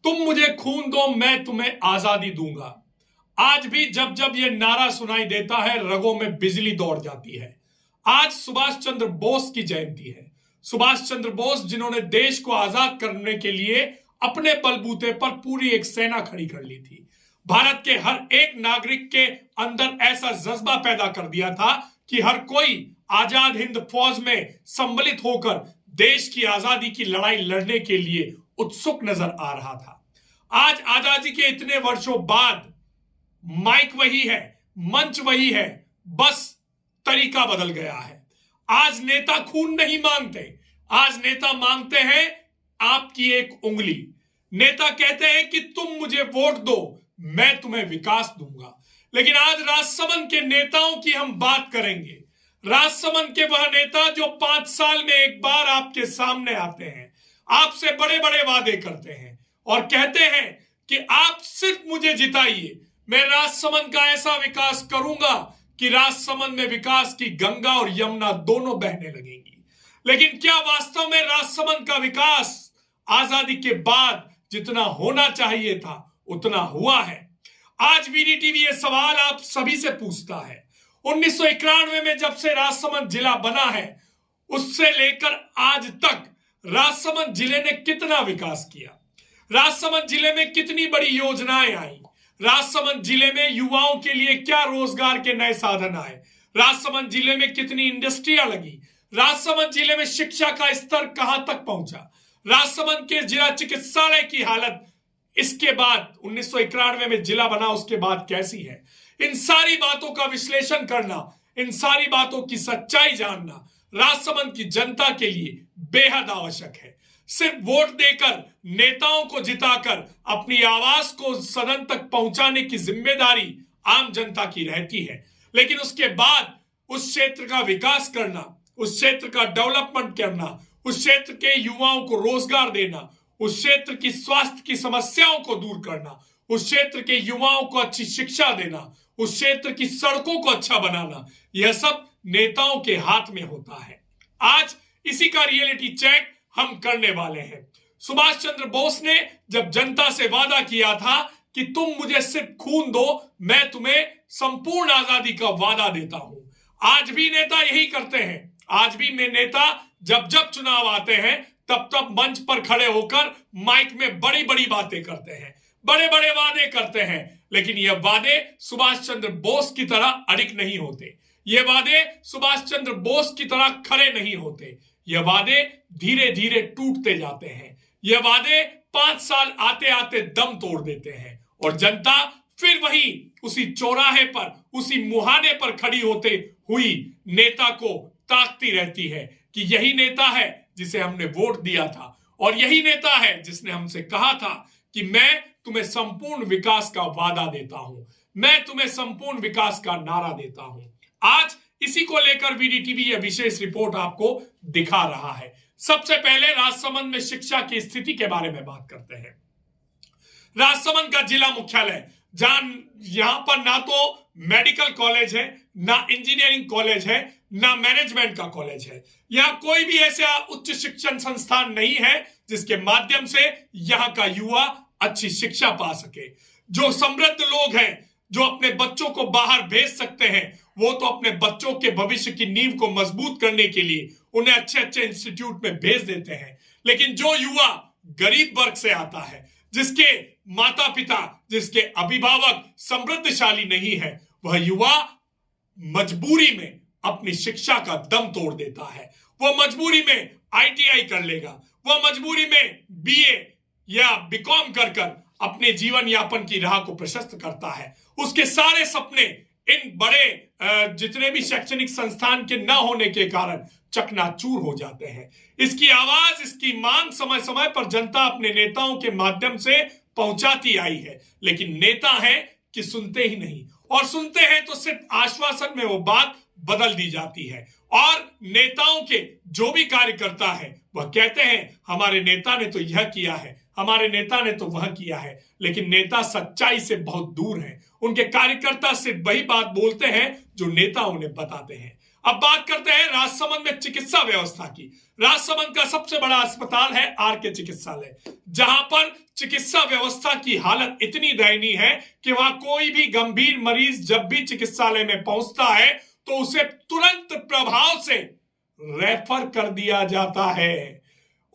तुम मुझे खून दो, मैं तुम्हें आजादी दूंगा। आज भी जब जब यह नारा सुनाई देता है, रगों में बिजली दौड़ जाती है। आज सुभाष चंद्र बोस की जयंती है। सुभाष चंद्र बोस, जिन्होंने देश को आजाद करने के लिए अपने बलबूते पर पूरी एक सेना खड़ी कर ली थी। भारत के हर एक नागरिक के अंदर ऐसा जज्बा पैदा कर दिया था कि हर कोई आजाद हिंद फौज में सम्मिलित होकर देश की आजादी की लड़ाई लड़ने के लिए उत्सुक नजर आ रहा था। आज आजादी के इतने वर्षों बाद माइक वही है, मंच वही है, बस तरीका बदल गया है। आज नेता खून नहीं मांगते, आज नेता मांगते हैं आपकी एक उंगली। नेता कहते हैं कि तुम मुझे वोट दो, मैं तुम्हें विकास दूंगा। लेकिन आज राजसमंद के नेताओं की हम बात करेंगे। राजसमंद के वह नेता जो 5 साल में एक बार आपके सामने आते हैं, आपसे बड़े बड़े वादे करते हैं और कहते हैं कि आप सिर्फ मुझे जिताइए, मैं राजसमंद का ऐसा विकास करूंगा कि राजसमंद में विकास की गंगा और यमुना दोनों बहने लगेंगी। लेकिन क्या वास्तव में राजसमंद का विकास आजादी के बाद जितना होना चाहिए था उतना हुआ है? आज वीडीटीवी ये सवाल आप सभी से पूछता है। 1991 में जब से राजसमंद जिला बना है, उससे लेकर आज तक राजसमंद जिले ने कितना विकास किया? राजसमंद जिले में कितनी बड़ी योजनाएं आई? राजसमंद जिले में युवाओं के लिए क्या रोजगार के नए साधन आए? राजसमंद जिले में कितनी इंडस्ट्रियां लगी? राजसमंद जिले में शिक्षा का स्तर कहां तक पहुंचा? राजसमंद के जिला चिकित्सालय की हालत इसके बाद 1991 में जिला बना उसके बाद कैसी है? इन सारी बातों का विश्लेषण करना, इन सारी बातों की सच्चाई जानना राजसमंद की जनता के लिए बेहद आवश्यक है। सिर्फ वोट देकर, नेताओं को जिताकर अपनी आवाज को सदन तक पहुंचाने की जिम्मेदारी आम जनता की रहती है, लेकिन उसके बाद उस क्षेत्र का विकास करना, उस क्षेत्र का डेवलपमेंट करना, उस क्षेत्र के युवाओं को रोजगार देना, उस क्षेत्र की स्वास्थ्य की समस्याओं को दूर करना, उस क्षेत्र के युवाओं को अच्छी शिक्षा देना, उस क्षेत्र की सड़कों को अच्छा बनाना, यह सब नेताओं के हाथ में होता है। आज इसी का रियलिटी चेक हम करने वाले हैं। सुभाष चंद्र बोस ने जब जनता से वादा किया था कि तुम मुझे सिर्फ खून दो, मैं तुम्हें संपूर्ण आजादी का वादा देता हूं। आज भी नेता यही करते हैं। आज भी में नेता जब जब चुनाव आते हैं तब तब मंच पर खड़े होकर माइक में बड़ी बड़ी बातें करते हैं, बड़े बड़े वादे करते हैं, लेकिन यह वादे सुभाष चंद्र बोस की तरह अड़िग नहीं होते। ये वादे सुभाष चंद्र बोस की तरह खरे नहीं होते। ये वादे धीरे धीरे टूटते जाते हैं। ये वादे 5 साल आते आते दम तोड़ देते हैं और जनता फिर वही उसी चौराहे पर, उसी मुहाने पर खड़ी होते हुई नेता को ताकती रहती है कि यही नेता है जिसे हमने वोट दिया था और यही नेता है जिसने हमसे कहा था कि मैं तुम्हें संपूर्ण विकास का वादा देता हूं, मैं तुम्हें संपूर्ण विकास का नारा देता हूं। आज इसी को लेकर वीडीटीवी यह विशेष रिपोर्ट आपको दिखा रहा है। सबसे पहले राजसमंद में शिक्षा की स्थिति के बारे में बात करते हैं। राजसमंद का जिला मुख्यालय, जहां यहां पर ना तो मेडिकल कॉलेज है, ना इंजीनियरिंग कॉलेज है, ना मैनेजमेंट का कॉलेज है। यहां कोई भी ऐसा उच्च शिक्षण संस्थान नहीं है जिसके माध्यम से यहां का युवा अच्छी शिक्षा पा सके। जो समृद्ध लोग हैं, जो अपने बच्चों को बाहर भेज सकते हैं, वो तो अपने बच्चों के भविष्य की नींव को मजबूत करने के लिए उन्हें अच्छे अच्छे इंस्टीट्यूट में भेज देते हैं। लेकिन जो युवा गरीब वर्ग से आता है, जिसके माता पिता, जिसके अभिभावक समृद्धशाली नहीं है, वह युवा मजबूरी में अपनी शिक्षा का दम तोड़ देता है। वह मजबूरी में आईटीआई कर लेगा, वह मजबूरी में बीए या बीकॉम कर अपने जीवन यापन की राह को प्रशस्त करता है। उसके सारे सपने इन बड़े जितने भी शैक्षणिक संस्थान के न होने के कारण चकनाचूर हो जाते हैं। इसकी आवाज, इसकी मांग समय समय पर जनता अपने नेताओं के माध्यम से पहुंचाती आई है, लेकिन नेता है कि सुनते ही नहीं, और सुनते हैं तो सिर्फ आश्वासन में वो बात बदल दी जाती है। और नेताओं के जो भी कार्यकर्ता है वह कहते हैं हमारे नेता ने तो यह किया है, हमारे नेता ने तो वह किया है, लेकिन नेता सच्चाई से बहुत दूर है। उनके कार्यकर्ता सिर्फ वही बात बोलते हैं जो नेता उन्हें बताते हैं। अब बात करते हैं राजसमंद में चिकित्सा व्यवस्था की। राजसमंद का सबसे बड़ा अस्पताल है आरके चिकित्सालय, जहां पर चिकित्सा व्यवस्था की हालत इतनी दयनीय है कि वहां कोई भी गंभीर मरीज जब भी चिकित्सालय में पहुंचता है तो उसे तुरंत प्रभाव से रेफर कर दिया जाता है,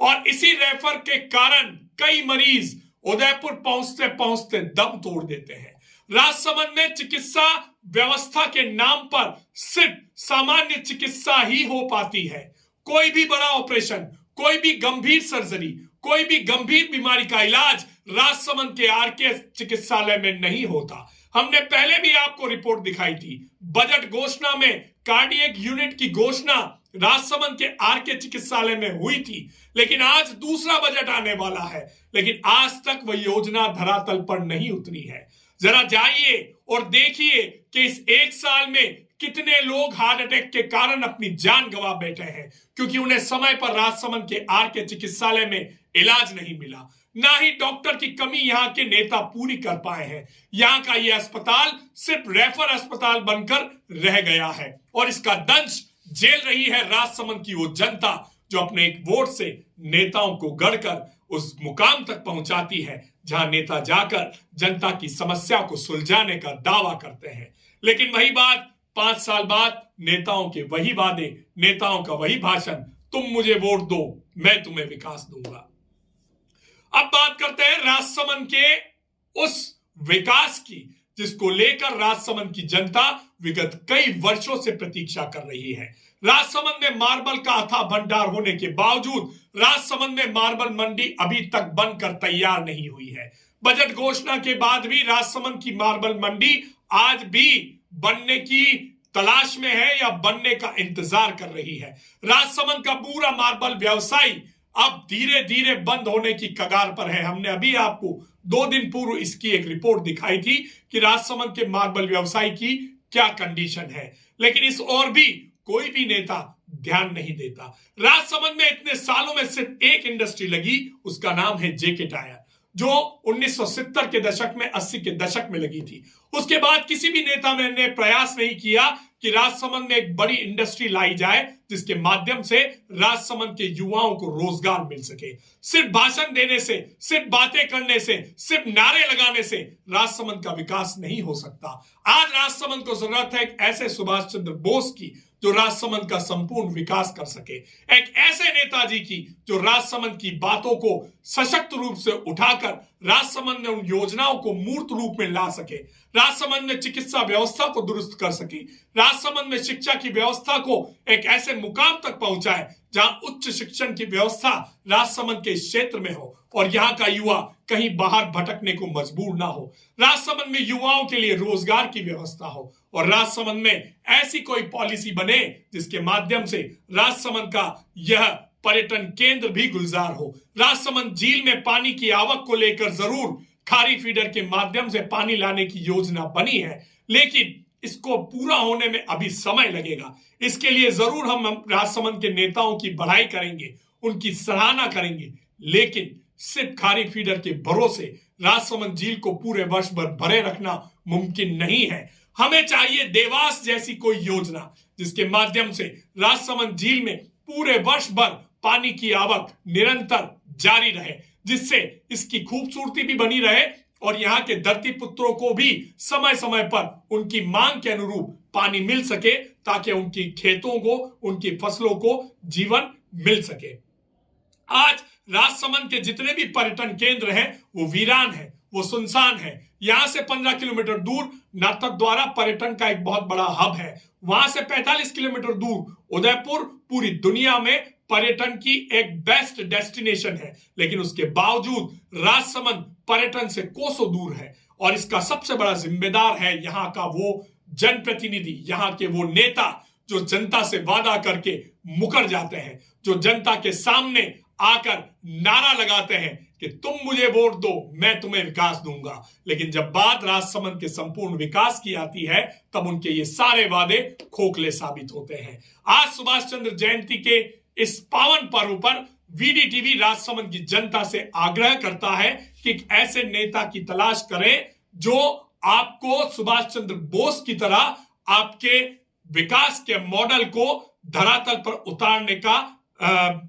और इसी रेफर के कारण कई मरीज उदयपुर पहुंचते पहुंचते दम तोड़ देते हैं। राजसमंद में चिकित्सा व्यवस्था के नाम पर सिर्फ सामान्य चिकित्सा ही हो पाती है। कोई भी बड़ा ऑपरेशन, कोई भी गंभीर सर्जरी, कोई भी गंभीर बीमारी का इलाज राजसमंद के आरके चिकित्सालय में नहीं होता। हमने पहले भी आपको रिपोर्ट दिखाई थी। बजट घोषणा में कार्डियक यूनिट की घोषणा राजसमंद के आरके चिकित्सालय में हुई थी, लेकिन आज दूसरा बजट आने वाला है, लेकिन आज तक वह योजना धरातल पर नहीं उतरी है। जरा जाइए और देखिए कि इस एक साल में कितने लोग हार्ट अटैक के कारण अपनी जान गंवा बैठे हैं, क्योंकि उन्हें समय पर राजसमंद के आरके चिकित्सालय में इलाज नहीं मिला। ना ही डॉक्टर की कमी यहाँ के नेता पूरी कर पाए हैं। यहाँ का यह अस्पताल सिर्फ रेफर अस्पताल बनकर रह गया है, और इसका दंश झेल रही है राजसमंद की वो जनता जो अपने एक वोट से नेताओं को गढ़कर उस मुकाम तक पहुंचाती है जहां नेता जाकर जनता की समस्या को सुलझाने का दावा करते हैं। लेकिन वही बात 5 साल बाद नेताओं के वही वादे, नेताओं का वही भाषण, तुम मुझे वोट दो मैं तुम्हें विकास दूंगा। अब बात करते हैं राजसमंद के उस विकास की जिसको लेकर राजसमंद की जनता विगत कई वर्षों से प्रतीक्षा कर रही है। राजसमंद में मार्बल का अथाह भंडार होने के बावजूद राजसमंद में मार्बल मंडी अभी तक बनकर तैयार नहीं हुई है। बजट घोषणा के बाद भी राजसमंद की मार्बल मंडी आज भी बनने की तलाश में है या बनने का इंतजार कर रही है। राजसमंद का पूरा मार्बल व्यवसाय अब धीरे धीरे बंद होने की कगार पर है। हमने अभी आपको 2 दिन पूर्व इसकी एक रिपोर्ट दिखाई थी कि राजसमंद के मार्बल व्यवसाय की क्या कंडीशन है, लेकिन इस और भी कोई भी नेता ध्यान नहीं देता। राजसमंद में इतने सालों में सिर्फ एक इंडस्ट्री लगी, उसका नाम है जेके टायर, जो 1970 के दशक में, 80 के दशक में लगी थी। उसके बाद किसी भी नेता ने प्रयास नहीं किया कि राजसमंद में एक बड़ी इंडस्ट्री लाई जाए जिसके माध्यम से राजसमंद के युवाओं को रोजगार मिल सके। सिर्फ भाषण देने से, सिर्फ बातें करने से, सिर्फ नारे लगाने से राजसमंद का विकास नहीं हो सकता। आज राजसमंद को जरूरत है एक ऐसे सुभाष चंद्र बोस की जो राजसमंद का संपूर्ण विकास कर सके, एक ऐसे नेताजी की जो राजसमंद की बातों को सशक्त रूप से उठाकर राजसमंद में उन योजनाओं को मूर्त रूप में ला सके, राजसमंद में चिकित्सा व्यवस्था को दुरुस्त कर सके, राजसमंद में शिक्षा की व्यवस्था को एक ऐसे मुकाम तक पहुंचाए जहां उच्च शिक्षण की व्यवस्था राजसमंद के क्षेत्र में हो और यहाँ का युवा कहीं बाहर भटकने को मजबूर ना हो। राजसमंद में युवाओं के लिए रोजगार की व्यवस्था हो और राजसमंद में ऐसी कोई पॉलिसी बने जिसके माध्यम से राजसमंद का यह पर्यटन केंद्र भी गुलजार हो। राजसमंद झील में पानी की आवक को लेकर जरूर खारी फीडर के माध्यम से पानी लाने की योजना बनी है, लेकिन इसको पूरा होने में अभी समय लगेगा। इसके लिए जरूर हम राजसमंद के नेताओं की बड़ाई करेंगे, उनकी सराहना करेंगे, लेकिन सिर्फ खारी फीडर के भरोसे राजसमंद झील को पूरे वर्ष भर भरे रखना मुमकिन नहीं है। हमें चाहिए देवास जैसी कोई योजना जिसके माध्यम से राजसमंद झील में पूरे वर्ष भर पानी की आवक निरंतर जारी रहे, जिससे इसकी खूबसूरती भी बनी रहे और यहाँ के धरती पुत्रों को भी समय समय पर उनकी मांग के अनुरूप पानी मिल सके, ताकि उनकी खेतों को, उनकी फसलों को जीवन मिल सके। आज राजसमंद के जितने भी पर्यटन केंद्र हैं वो वीरान है, वो सुनसान है। यहां से 15 किलोमीटर दूर नाथद्वारा पर्यटन का एक बहुत बड़ा हब है। वहां से 45 किलोमीटर दूर उदयपुर पूरी दुनिया में पर्यटन की एक बेस्ट डेस्टिनेशन है, लेकिन उसके बावजूद राजसमंद पर्यटन से कोसों दूर है और इसका सबसे बड़ा जिम्मेदार है यहाँ का वो जनप्रतिनिधि, यहाँ के वो नेता जो जनता से वादा करके मुकर जाते हैं, जो जनता के सामने आकर नारा लगाते हैं कि तुम मुझे वोट दो मैं तुम्हें विकास दूंगा, लेकिन जब बात राजसमंद के संपूर्ण विकास की आती है तब उनके ये सारे वादे खोखले साबित होते हैं। आज सुभाष चंद्र जयंती के इस पावन पर्व पर वीडीटीवी राजसमंद की जनता से आग्रह करता है कि एक ऐसे नेता की तलाश करें जो आपको सुभाष चंद्र बोस की तरह आपके विकास के मॉडल को धरातल पर उतारने का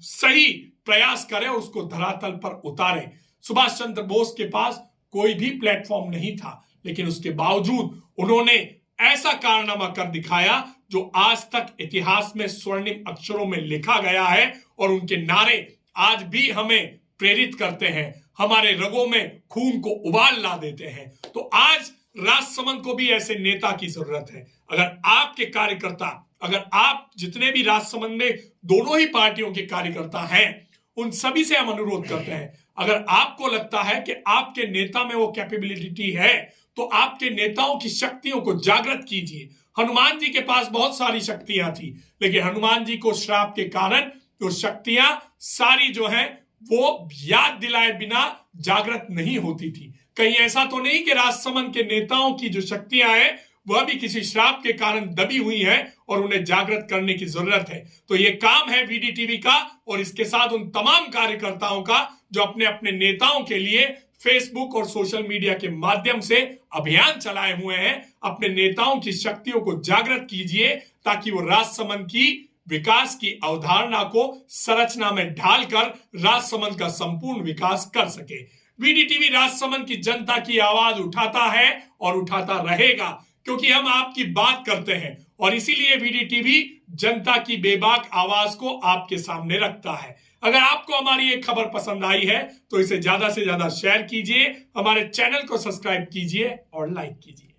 सही प्रयास करें और उसको धरातल पर उतारें। सुभाष चंद्र बोस के पास कोई भी प्लेटफॉर्म नहीं था, लेकिन उसके बावजूद उन्होंने ऐसा कारनामा कर दिखाया जो आज तक इतिहास में स्वर्णिम अक्षरों में लिखा गया है और उनके नारे आज भी हमें प्रेरित करते हैं, हमारे रगों में खून को उबाल ला देते हैं। तो आज राजसमंद को भी ऐसे नेता की जरूरत है। अगर आपके कार्यकर्ता, अगर आप जितने भी राजसमंद में दोनों ही पार्टियों के कार्यकर्ता हैं, उन सभी से हम अनुरोध करते हैं, अगर आपको लगता है कि आपके नेता में वो कैपेबिलिटी है तो आपके नेताओं की शक्तियों को जागृत कीजिए। हनुमान जी के पास बहुत सारी शक्तियां थी, लेकिन हनुमान जी को श्राप के कारण वो शक्तियां सारी जो है वो याद दिलाए बिना जागृत नहीं होती थी। कहीं ऐसा तो नहीं कि राजसमंद के नेताओं की जो शक्तियां हैं वह भी किसी श्राप के कारण दबी हुई है और उन्हें जागृत करने की जरूरत है। तो ये काम है VDTV का और इसके साथ उन तमाम कार्यकर्ताओं का जो अपने अपने नेताओं के लिए फेसबुक और सोशल मीडिया के माध्यम से अभियान चलाए हुए हैं। अपने नेताओं की शक्तियों को जागृत कीजिए ताकि वो राजसमंद की विकास की अवधारणा को संरचना में ढालकर राजसमंद का संपूर्ण विकास कर सके। VDTV राजसमंद की जनता की आवाज उठाता है और उठाता रहेगा, क्योंकि हम आपकी बात करते हैं और इसीलिए VDTV जनता की बेबाक आवाज को आपके सामने रखता है। अगर आपको हमारी ये खबर पसंद आई है तो इसे ज्यादा से ज्यादा शेयर कीजिए, हमारे चैनल को सब्सक्राइब कीजिए और लाइक कीजिए।